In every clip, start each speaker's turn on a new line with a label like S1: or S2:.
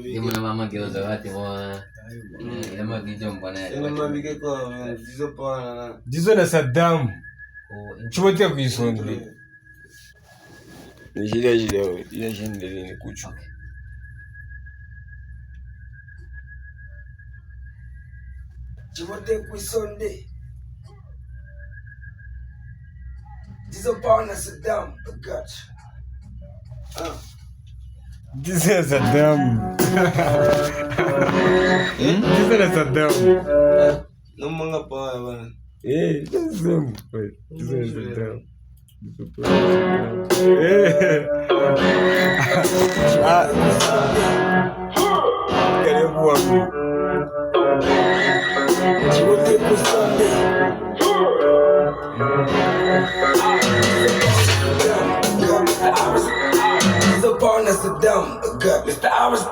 S1: Gimana mama kilo zawati mwa lama kijomba na
S2: Jizo na Saddam Chumotia kuisonde Nijile jindeli ni kuchu Chumotia kuisonde Jizo pa na Saddam Gotcha Jizo na Saddam Jizo na Saddam
S3: No mga pa bana.
S2: Jizo na Saddam Karibu wangu Jizo kusonde Saddam, Mr. Hours.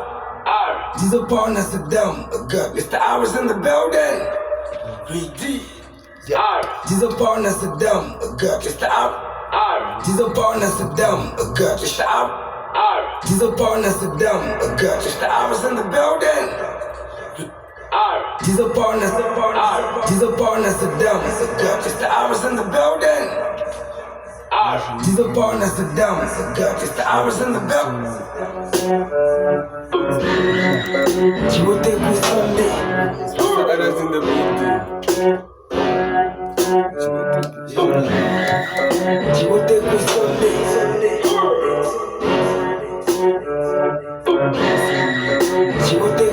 S2: Diesel Paul, Saddam, Mr. Hours in the building. Diesel Paul, Saddam, Mr. Hours. Diesel Paul, Saddam, Mr. Hours. Diesel Paul, Saddam, Mr. Hours in the building. Diesel Paul, Saddam, Mr. Hours in the building. Diesel Paul, Saddam, Mr. Hours in the building. You think we Sunday? Others in the building. You think we Sunday? You think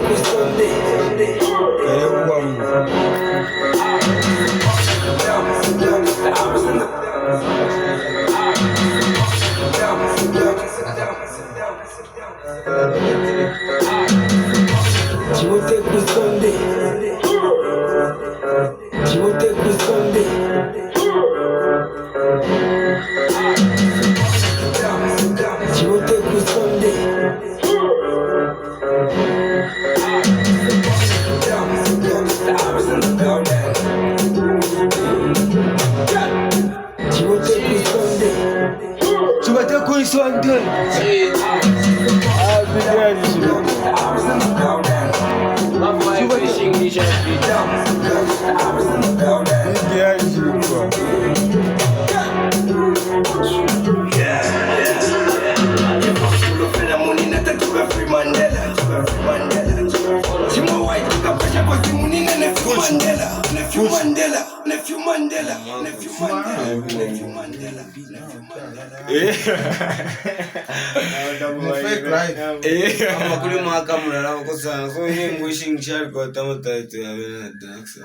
S2: we Sunday?
S3: Kule mahakama na kosa so yeye ngwishing chali kwa tamata yetu ya bena dax.